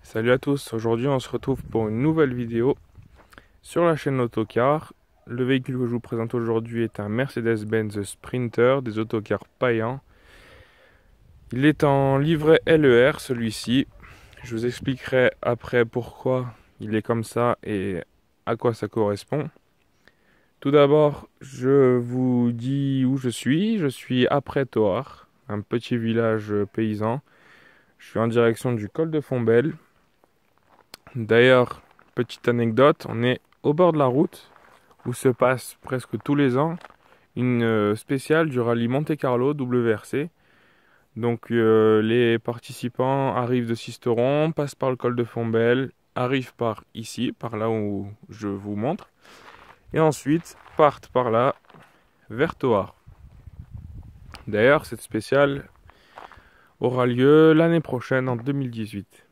Salut à tous, aujourd'hui on se retrouve pour une nouvelle vidéo sur la chaîne Autocar. Le véhicule que je vous présente aujourd'hui est un Mercedes-Benz Sprinter des autocars païens. Il est en livret LER celui-ci. Je vous expliquerai après pourquoi il est comme ça et à quoi ça correspond. Tout d'abord, je vous dis où je suis. Je suis à Prétoire, un petit village paysan. Je suis en direction du col de Fontbelle. D'ailleurs, petite anecdote, on est au bord de la route où se passe presque tous les ans une spéciale du rallye Monte-Carlo WRC. Donc les participants arrivent de Sisteron, passent par le col de Fontbelle, arrivent par ici, par là où je vous montre, et ensuite partent par là vers Thouars. D'ailleurs, cette spéciale aura lieu l'année prochaine en 2018.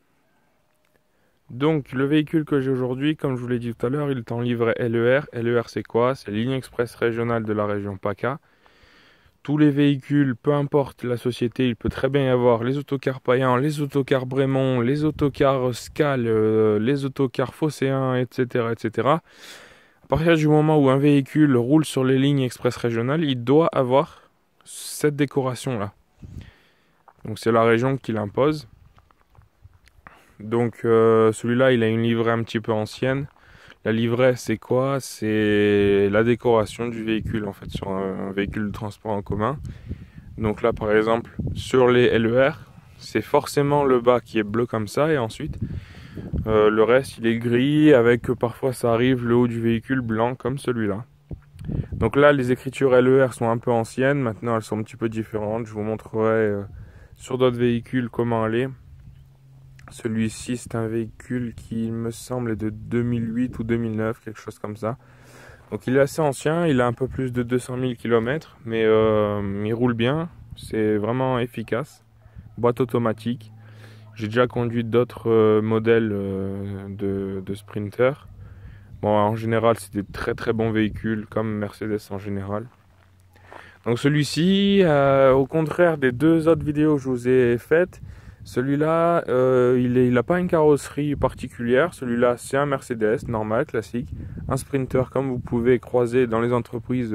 Donc le véhicule que j'ai aujourd'hui, comme je vous l'ai dit tout à l'heure, il est en livret LER. LER c'est quoi? C'est Ligne Express Régionale de la région PACA. Tous les véhicules, peu importe la société, il peut très bien y avoir les autocars païens, les autocars Brémont, les autocars Scal, les autocars Phocéens, etc., etc. À partir du moment où un véhicule roule sur les lignes express régionales, il doit avoir cette décoration-là. Donc c'est la région qui l'impose. Donc celui-là, il a une livrée un petit peu ancienne. La livrée, c'est quoi? C'est la décoration du véhicule, en fait, sur un véhicule de transport en commun. Donc là, par exemple, sur les LER, c'est forcément le bas qui est bleu comme ça, et ensuite, le reste, il est gris, avec parfois, ça arrive, le haut du véhicule blanc, comme celui-là. Donc là, les écritures LER sont un peu anciennes, maintenant, elles sont un petit peu différentes. Je vous montrerai sur d'autres véhicules comment elle est. Celui-ci, c'est un véhicule qui, il me semble, est de 2008 ou 2009, quelque chose comme ça. Donc il est assez ancien, il a un peu plus de 200 000 km, mais il roule bien, c'est vraiment efficace. Boîte automatique. J'ai déjà conduit d'autres modèles de Sprinter. Bon, en général, c'est des très très bons véhicules, comme Mercedes en général. Donc celui-ci, au contraire des deux autres vidéos que je vous ai faites, celui-là, il n'a pas une carrosserie particulière. Celui-là, c'est un Mercedes normal, classique. Un Sprinter comme vous pouvez croiser dans les entreprises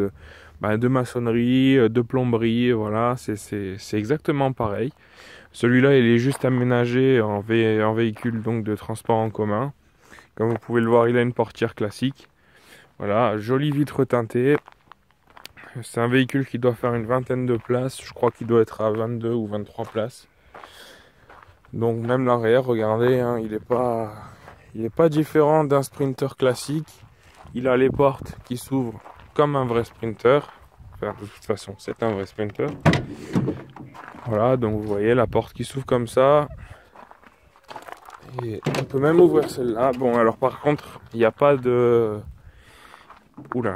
de maçonnerie, de plomberie. Voilà, c'est exactement pareil. Celui-là, il est juste aménagé en véhicule donc de transport en commun. Comme vous pouvez le voir, il a une portière classique. Voilà, jolie vitre teintée. C'est un véhicule qui doit faire une vingtaine de places. Je crois qu'il doit être à 22 ou 23 places. Donc même l'arrière, regardez, hein, il est pas différent d'un Sprinter classique. Il a les portes qui s'ouvrent comme un vrai Sprinter. Enfin, de toute façon, c'est un vrai Sprinter. Voilà, donc vous voyez la porte qui s'ouvre comme ça. Et on peut même ouvrir celle-là. Bon, alors par contre, il n'y a pas de... Oula.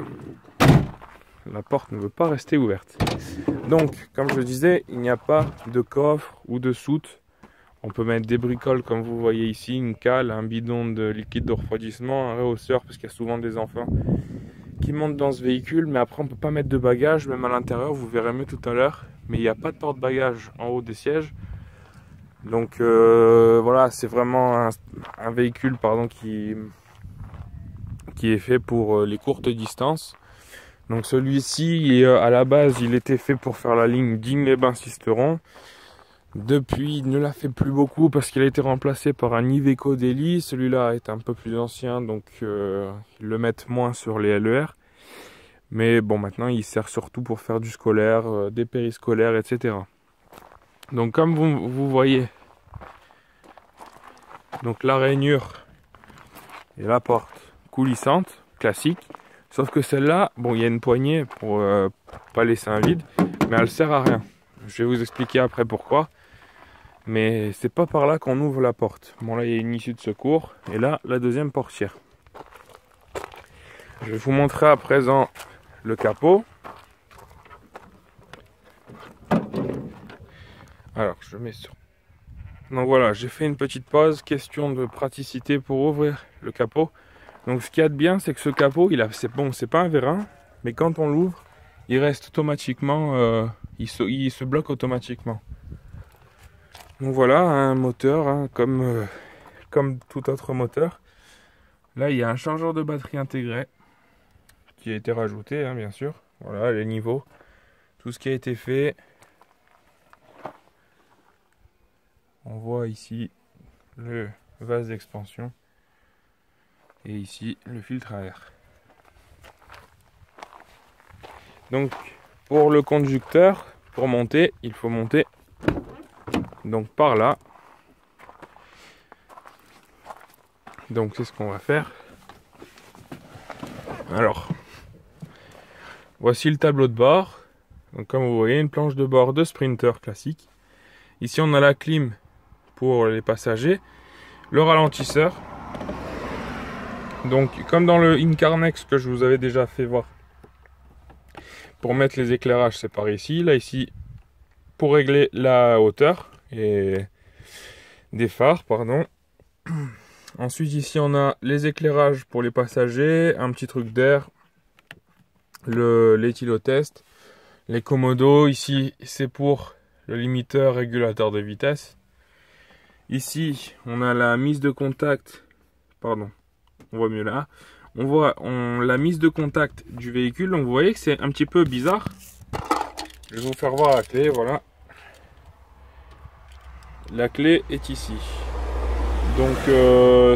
La porte ne veut pas rester ouverte. Donc, comme je le disais, il n'y a pas de coffre ou de soute. On peut mettre des bricoles comme vous voyez ici, une cale, un bidon de liquide de refroidissement, un rehausseur parce qu'il y a souvent des enfants qui montent dans ce véhicule. Mais après on peut pas mettre de bagages, même à l'intérieur, vous verrez mieux tout à l'heure. Mais il n'y a pas de porte-bagages en haut des sièges. Donc voilà, c'est vraiment un véhicule qui est fait pour les courtes distances. Donc celui-ci, à la base, il était fait pour faire la ligne Digne-les-Bains-Sisteron. Depuis, il ne l'a fait plus beaucoup parce qu'il a été remplacé par un Iveco Daily. Celui-là est un peu plus ancien, donc ils le mettent moins sur les LER. Mais bon, maintenant, il sert surtout pour faire du scolaire, des périscolaires, etc. Donc, comme vous voyez, donc la rainure et la porte coulissante, classique. Sauf que celle-là, bon, il y a une poignée pour pas laisser un vide, mais elle sert à rien. Je vais vous expliquer après pourquoi. Mais c'est pas par là qu'on ouvre la porte. Bon, là il y a une issue de secours. Et là, la deuxième portière. Je vais vous montrer à présent le capot. Alors, je mets sur... Donc voilà, j'ai fait une petite pause. Question de praticité pour ouvrir le capot. Donc ce qu'il y a de bien, c'est que ce capot, c'est bon, c'est pas un vérin. Mais quand on l'ouvre, il reste automatiquement... il se bloque automatiquement. Donc voilà, un moteur, hein, comme comme tout autre moteur. Là, il y a un changeur de batterie intégré qui a été rajouté, hein, bien sûr. Voilà les niveaux, tout ce qui a été fait. On voit ici le vase d'expansion et ici le filtre à air. Donc pour le conducteur, pour monter, il faut monter donc par là. Donc c'est ce qu'on va faire. Alors, voici le tableau de bord. Donc comme vous voyez, une planche de bord de Sprinter classique. Ici on a la clim pour les passagers, le ralentisseur. Donc comme dans le Incarnex que je vous avais déjà fait voir, pour mettre les éclairages c'est par ici. Là ici pour régler la hauteur et des phares, pardon. Ensuite ici on a les éclairages pour les passagers, un petit truc d'air, l'éthylotest, les commodos. Ici c'est pour le limiteur régulateur de vitesse. Ici on a la mise de contact, pardon, on voit mieux là. On voit la mise de contact du véhicule. Donc vous voyez que c'est un petit peu bizarre. Je vais vous faire voir la clé, voilà. La clé est ici. Donc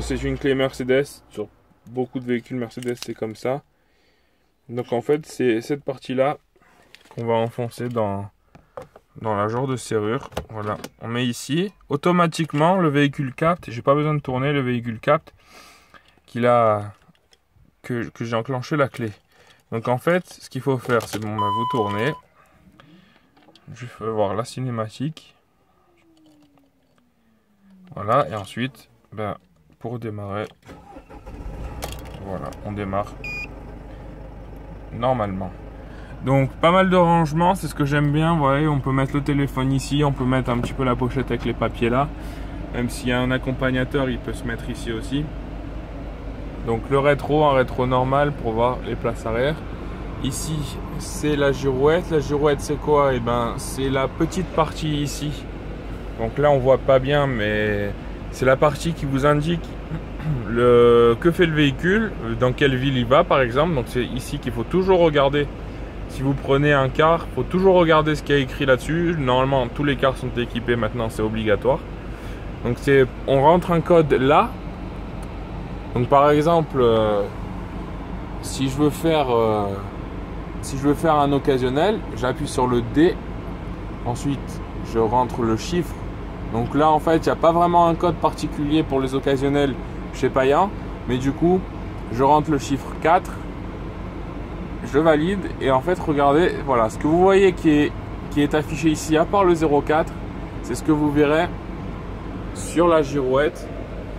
c'est une clé Mercedes. Sur beaucoup de véhicules Mercedes c'est comme ça. Donc en fait c'est cette partie là qu'on va enfoncer dans la genre de serrure. Voilà, on met ici. Automatiquement le véhicule capte. J'ai pas besoin de tourner, le véhicule capte que j'ai enclenché la clé. Donc en fait ce qu'il faut faire c'est bon, vous tournez. Je vais voir la cinématique. Voilà, et ensuite pour démarrer, voilà, on démarre normalement. Donc pas mal de rangements, c'est ce que j'aime bien. Vous voyez, on peut mettre le téléphone ici, on peut mettre un petit peu la pochette avec les papiers là. Même s'il y a un accompagnateur, il peut se mettre ici aussi. Donc le rétro, un rétro normal pour voir les places arrière. Ici c'est la girouette. La girouette c'est quoi? Et c'est la petite partie ici. Donc là on voit pas bien, mais c'est la partie qui vous indique que fait le véhicule, dans quelle ville il va par exemple. Donc c'est ici qu'il faut toujours regarder. Si vous prenez un car, il faut toujours regarder ce qu'il y a écrit là-dessus. Normalement tous les cars sont équipés maintenant, c'est obligatoire. Donc on rentre un code là. Donc par exemple si je veux faire un occasionnel, j'appuie sur le D. Ensuite je rentre le chiffre. Donc là en fait il n'y a pas vraiment un code particulier pour les occasionnels chez Payan, mais du coup je rentre le chiffre 4, je valide et en fait regardez, voilà ce que vous voyez qui est affiché ici, à part le 04, c'est ce que vous verrez sur la girouette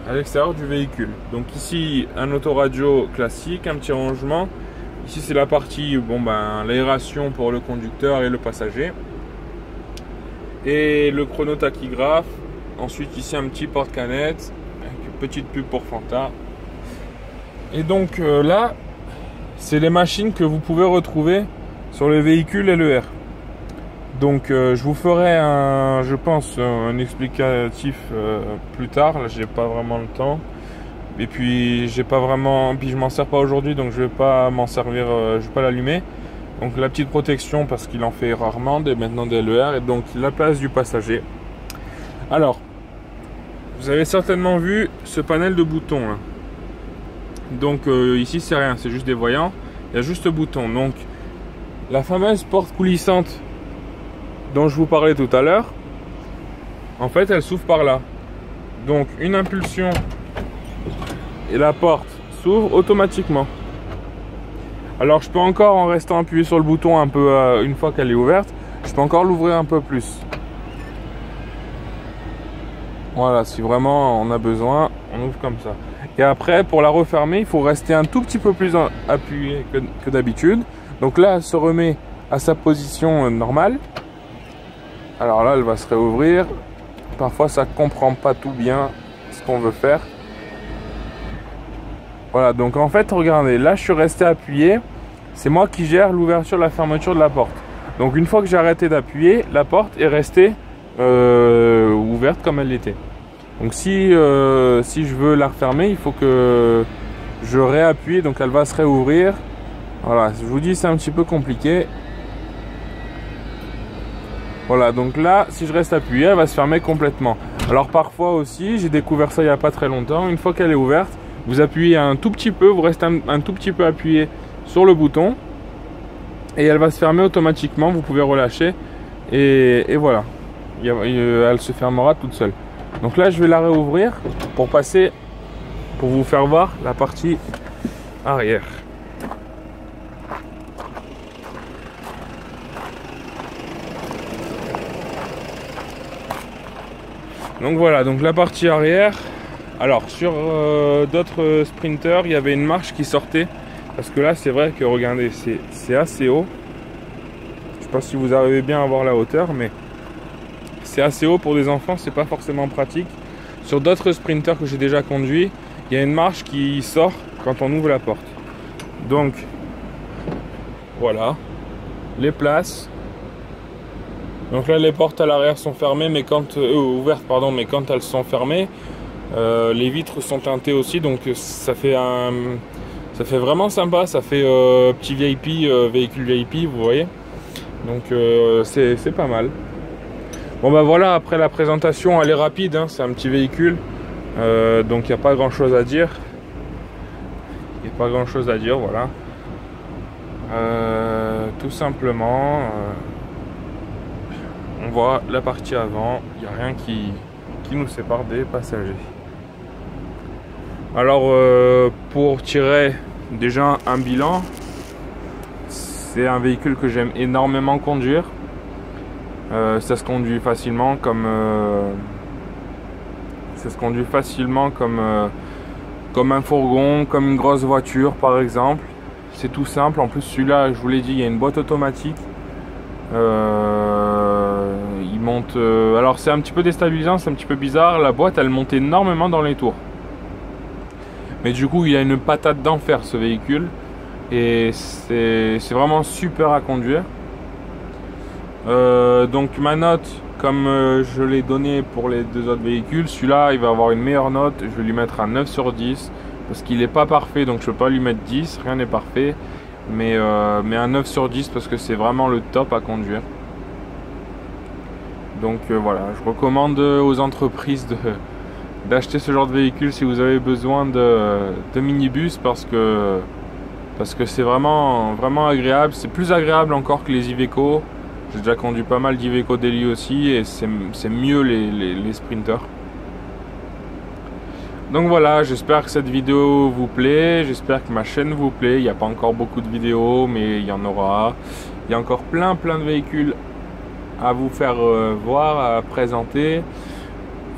à l'extérieur du véhicule. Donc ici un autoradio classique, un petit rangement. Ici c'est la partie l'aération pour le conducteur et le passager. Et le chronotachygraphe. Ensuite ici un petit porte-canette avec une petite pub pour Fanta. Et donc là c'est les machines que vous pouvez retrouver sur le véhicule LER. Donc je vous ferai je pense un explicatif plus tard. Là j'ai pas vraiment le temps. Et puis je m'en sers pas aujourd'hui, donc je vais pas m'en servir, je vais pas l'allumer. Donc la petite protection parce qu'il en fait rarement maintenant des LER, et donc la place du passager. Alors vous avez certainement vu ce panel de boutons là. Donc ici c'est rien, c'est juste des voyants. Il y a juste le bouton. Donc la fameuse porte coulissante dont je vous parlais tout à l'heure, en fait elle s'ouvre par là. Donc une impulsion et la porte s'ouvre automatiquement. Alors je peux encore, en restant appuyé sur le bouton un peu une fois qu'elle est ouverte, je peux encore l'ouvrir un peu plus. Voilà, si vraiment on a besoin, on ouvre comme ça. Et après pour la refermer, il faut rester un tout petit peu plus appuyé que d'habitude. Donc là elle se remet à sa position normale. Alors là elle va se réouvrir. Parfois ça comprend pas tout bien ce qu'on veut faire. Voilà, donc en fait regardez, là je suis resté appuyé. C'est moi qui gère l'ouverture et la fermeture de la porte. Donc une fois que j'ai arrêté d'appuyer, la porte est restée ouverte comme elle l'était. Donc si je veux la refermer, il faut que je réappuie, donc elle va se réouvrir. Voilà, je vous dis c'est un petit peu compliqué. Voilà, donc là, si je reste appuyé, elle va se fermer complètement. Alors parfois aussi, j'ai découvert ça il n'y a pas très longtemps, une fois qu'elle est ouverte, vous appuyez un tout petit peu, vous restez un tout petit peu appuyé sur le bouton et elle va se fermer automatiquement, vous pouvez relâcher et voilà, elle se fermera toute seule. Donc là, je vais la réouvrir pour vous faire voir la partie arrière. Donc voilà, donc la partie arrière. Alors sur d'autres sprinters, il y avait une marche qui sortait. Parce que là, c'est vrai que regardez, c'est assez haut. Je sais pas si vous arrivez bien à voir la hauteur, mais c'est assez haut pour des enfants, c'est pas forcément pratique. Sur d'autres sprinters que j'ai déjà conduits, il y a une marche qui sort quand on ouvre la porte. Donc voilà, les places. Donc là, les portes à l'arrière sont fermées, mais ouvertes, pardon, mais quand elles sont fermées, les vitres sont teintées aussi, donc ça fait vraiment sympa, ça fait petit VIP, véhicule VIP, vous voyez. Donc c'est pas mal. Bon bah voilà, après la présentation, elle est rapide, hein, c'est un petit véhicule, donc il n'y a pas grand chose à dire. Il n'y a pas grand chose à dire, voilà. Tout simplement, on voit la partie avant, il n'y a rien qui nous sépare des passagers. Alors pour tirer déjà un bilan, c'est un véhicule que j'aime énormément conduire. Ça se conduit facilement comme comme un fourgon, comme une grosse voiture par exemple. C'est tout simple. En plus celui-là, je vous l'ai dit, il y a une boîte automatique. Il monte. Alors c'est un petit peu déstabilisant, c'est un petit peu bizarre. La boîte, elle monte énormément dans les tours. Mais du coup, il a une patate d'enfer ce véhicule. Et c'est vraiment super à conduire. Donc ma note, comme je l'ai donné pour les deux autres véhicules, celui-là il va avoir une meilleure note. Je vais lui mettre un 9 sur 10 parce qu'il n'est pas parfait, donc je ne peux pas lui mettre 10, rien n'est parfait. Mais un 9 sur 10 parce que c'est vraiment le top à conduire. Donc voilà, je recommande aux entreprises d'acheter ce genre de véhicule si vous avez besoin de minibus parce que c'est vraiment agréable. C'est plus agréable encore que les Iveco. J'ai déjà conduit pas mal d'Iveco Daily aussi et c'est mieux les sprinters. Donc voilà, j'espère que cette vidéo vous plaît, j'espère que ma chaîne vous plaît. Il n'y a pas encore beaucoup de vidéos, mais il y en aura. Il y a encore plein de véhicules à vous faire voir, à présenter.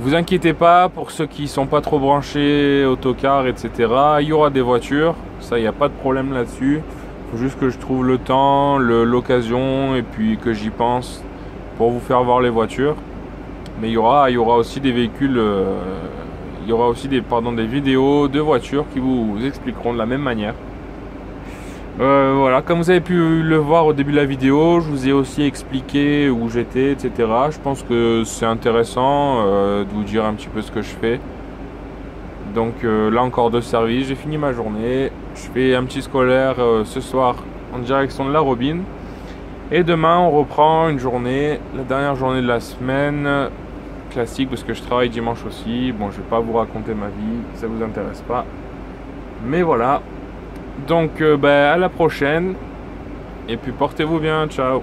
Vous inquiétez pas, pour ceux qui sont pas trop branchés autocar, etc. Il y aura des voitures, ça il n'y a pas de problème là-dessus. Il faut juste que je trouve le temps, l'occasion et puis que j'y pense pour vous faire voir les voitures. Mais il y aura aussi des véhicules, il y aura aussi des vidéos de voitures qui vous expliqueront de la même manière. Voilà, comme vous avez pu le voir au début de la vidéo, je vous ai aussi expliqué où j'étais, etc. Je pense que c'est intéressant de vous dire un petit peu ce que je fais. Donc là encore de service, j'ai fini ma journée. Je fais un petit scolaire ce soir en direction de la Robine. Et demain on reprend une journée, la dernière journée de la semaine, classique parce que je travaille dimanche aussi. Bon, je vais pas vous raconter ma vie, ça vous intéresse pas. Mais voilà. Donc à la prochaine. Et puis portez-vous bien, ciao.